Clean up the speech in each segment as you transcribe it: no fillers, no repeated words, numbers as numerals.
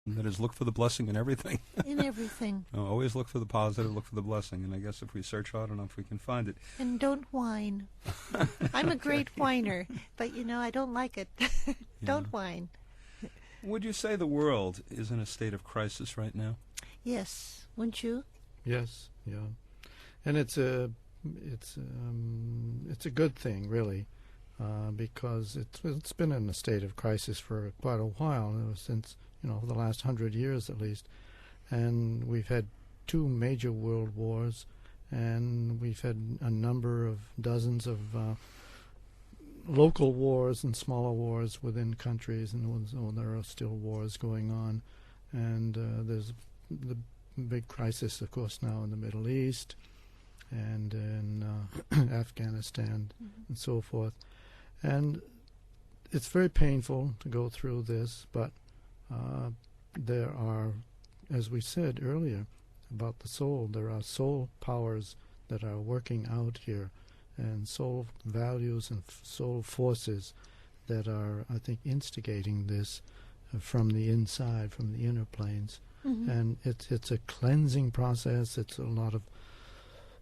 And that is, look for the blessing in everything. In everything. Always look for the positive, look for the blessing. And I guess if we search hard enough, we can find it. And don't whine. I'm a great whiner, but, I don't like it. Don't whine. Would you say the world is in a state of crisis right now? Yes. Wouldn't you? Yes, yeah. And it's a good thing, really, because it's been in a state of crisis for quite a while, since the last 100 years at least. And we've had 2 major world wars, and we've had a number of dozens of local wars and smaller wars within countries, and there are still wars going on. And there's the big crisis, of course, now in the Middle East and in Afghanistan and so forth. And it's very painful to go through this, but there are, as we said earlier about the soul, there are soul powers that are working out here, and soul values and soul forces that are, I think, instigating this from the inside, from the inner planes. And it's a cleansing process. It's a lot of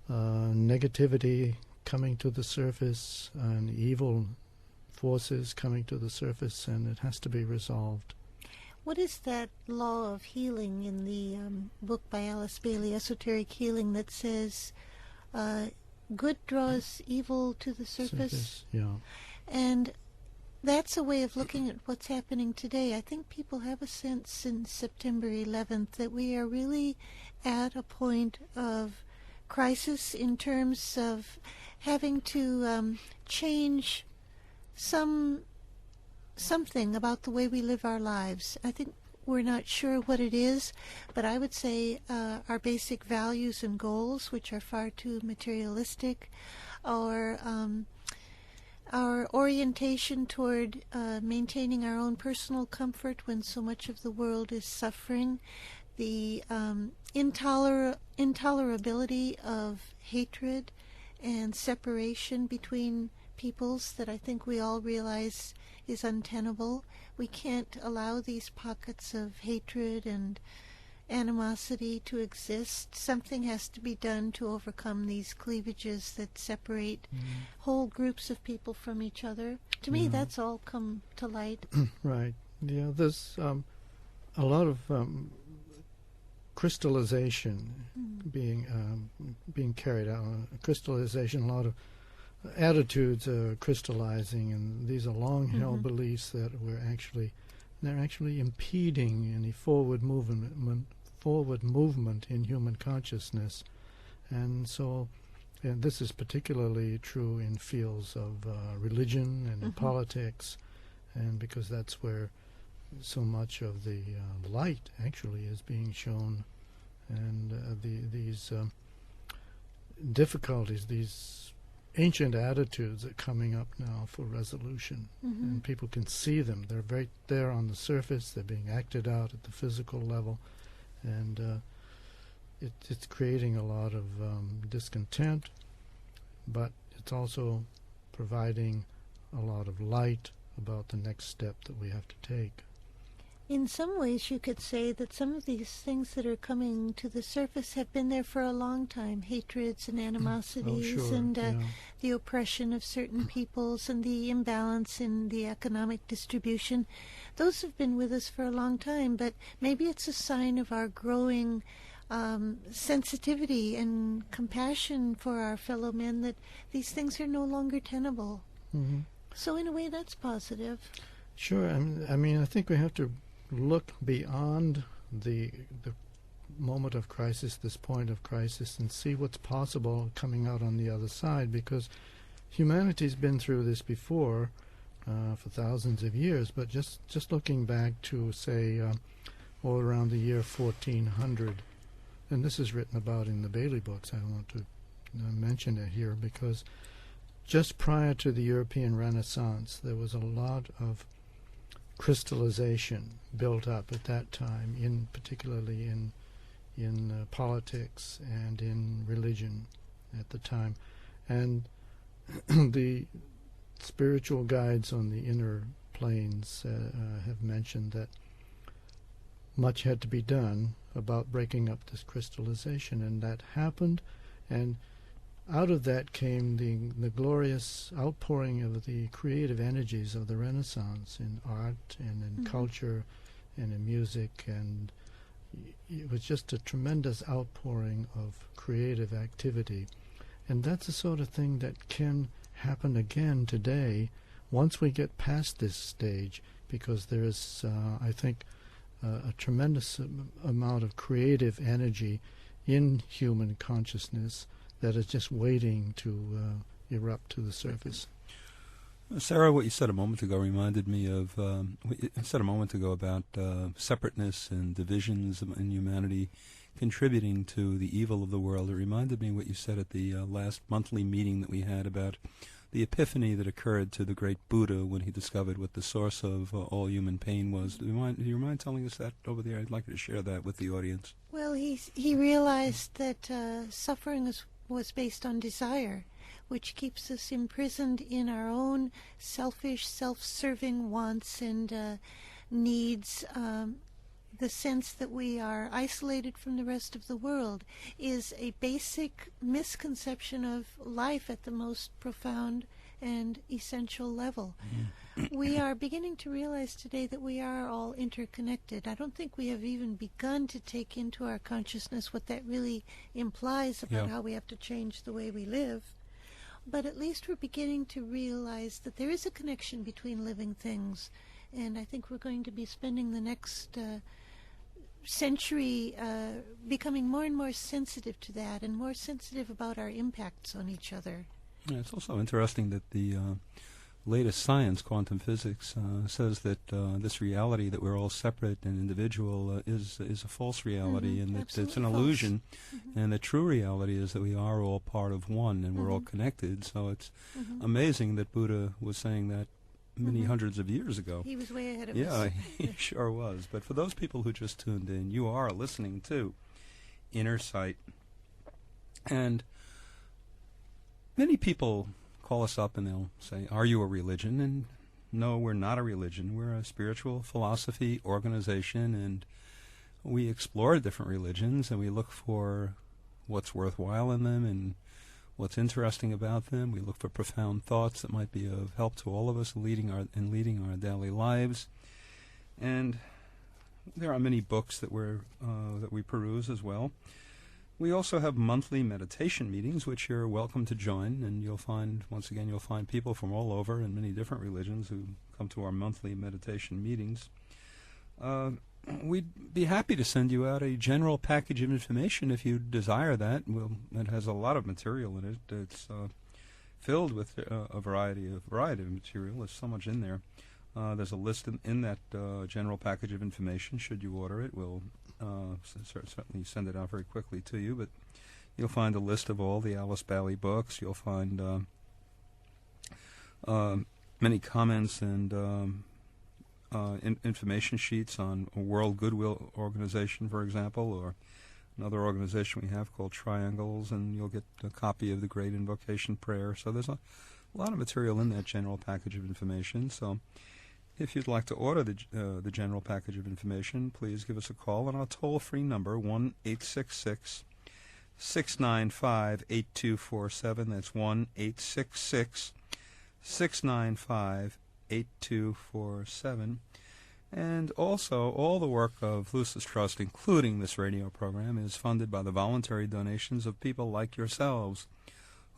negativity coming to the surface and evil forces coming to the surface, and it has to be resolved. What is that law of healing in the book by Alice Bailey, Esoteric Healing, that says good draws evil to the surface? Yeah. And that's a way of looking at what's happening today. I think people have a sense since September 11th that we are really at a point of crisis in terms of having to change something about the way we live our lives. I think we're not sure what it is, but I would say our basic values and goals, which are far too materialistic, or our orientation toward maintaining our own personal comfort when so much of the world is suffering, the intolerability of hatred and separation between peoples that I think we all realize is untenable. We can't allow these pockets of hatred and animosity to exist. Something has to be done to overcome these cleavages that separate whole groups of people from each other. To me, that's all come to light. Right. Yeah, there's a lot of crystallization being carried out. Crystallization, a lot of attitudes are crystallizing, and these are long-held beliefs that they're actually impeding any forward movement in human consciousness. And so, and this is particularly true in fields of religion and in politics, and because that's where so much of the light actually is being shown, and these difficulties, these ancient attitudes are coming up now for resolution, and people can see them. They're right there on the surface. They're being acted out at the physical level, and it's creating a lot of discontent, but it's also providing a lot of light about the next step that we have to take. In some ways, you could say that some of these things that are coming to the surface have been there for a long time. Hatreds and animosities and the oppression of certain peoples and the imbalance in the economic distribution. Those have been with us for a long time, but maybe it's a sign of our growing sensitivity and compassion for our fellow men that these things are no longer tenable. So in a way, that's positive. Sure. I mean, I think we have to look beyond the moment of crisis, this point of crisis, and see what's possible coming out on the other side, because humanity's been through this before for thousands of years. But just looking back to, say, all around the year 1400, and this is written about in the Bailey books. I want to mention it here because just prior to the European Renaissance, there was a lot of crystallization built up at that time, particularly in politics and in religion at the time. And the spiritual guides on the inner planes have mentioned that much had to be done about breaking up this crystallization, and that happened, and out of that came the glorious outpouring of the creative energies of the Renaissance in art and in culture and in music, and it was just a tremendous outpouring of creative activity. And that's the sort of thing that can happen again today once we get past this stage, because there is, I think, a tremendous amount of creative energy in human consciousness that is just waiting to erupt to the surface. Sarah, what you said a moment ago reminded me of what you said a moment ago about separateness and divisions in humanity contributing to the evil of the world. It reminded me what you said at the last monthly meeting that we had about the epiphany that occurred to the great Buddha when he discovered what the source of all human pain was. Do you mind telling us that over there? I'd like you to share that with the audience. Well, he realized that suffering was based on desire, which keeps us imprisoned in our own selfish, self-serving wants and needs. The sense that we are isolated from the rest of the world is a basic misconception of life at the most profound and essential level. We are beginning to realize today that we are all interconnected. I don't think we have even begun to take into our consciousness what that really implies about how we have to change the way we live. But at least we're beginning to realize that there is a connection between living things. And I think we're going to be spending the next century becoming more and more sensitive to that and more sensitive about our impacts on each other. Yeah, it's also interesting that the latest science, quantum physics, says that this reality that we're all separate and individual is a false reality, and that it's an illusion, and the true reality is that we are all part of one and we're all connected. So it's amazing that Buddha was saying that many hundreds of years ago. He was way ahead of us. Yeah, he sure was. But for those people who just tuned in, you are listening to Inner Sight. And many people call us up and they'll say, are you a religion? And no, we're not a religion. We're a spiritual philosophy organization, and we explore different religions and we look for what's worthwhile in them and what's interesting about them. We look for profound thoughts that might be of help to all of us leading our daily lives. And there are many books that we peruse as well. We also have monthly meditation meetings, which you're welcome to join, and you'll find people from all over and many different religions who come to our monthly meditation meetings. We'd be happy to send you out a general package of information if you desire that. It has a lot of material in it. It's filled with a variety of material. There's so much in there. There's a list in that general package of information. Should you order it, we'll certainly send it out very quickly to you. But you'll find a list of all the Alice Bailey books. You'll find many comments and information sheets on a World Goodwill Organization, for example, or another organization we have called Triangles, and you'll get a copy of the Great Invocation Prayer. So there's a lot of material in that general package of information. So if you'd like to order the general package of information, please give us a call on our toll-free number, 1-866-695-8247. That's 1-866-695-8247. And also, all the work of Lucis Trust, including this radio program, is funded by the voluntary donations of people like yourselves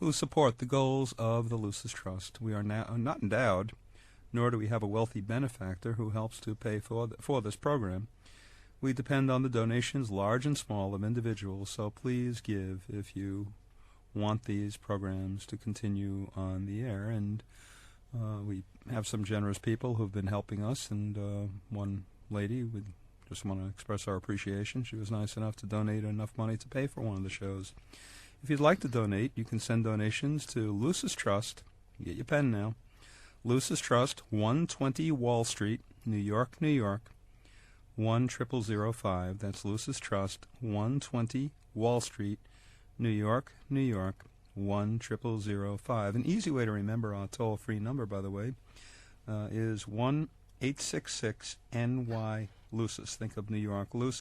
who support the goals of the Lucis Trust. We are now not endowed, nor do we have a wealthy benefactor who helps to pay for this program. We depend on the donations, large and small, of individuals, so please give if you want these programs to continue on the air. And we have some generous people who've been helping us, and one lady, we just want to express our appreciation. She was nice enough to donate enough money to pay for one of the shows. If you'd like to donate, you can send donations to Lucis Trust. Get your pen now. Lucis Trust, 120 Wall Street, New York, New York, 10005. That's Lucis Trust, 120 Wall Street, New York, New York, 10005. An easy way to remember our toll-free number, by the way, is 1-866-NY Lucis. Think of New York, Lucis.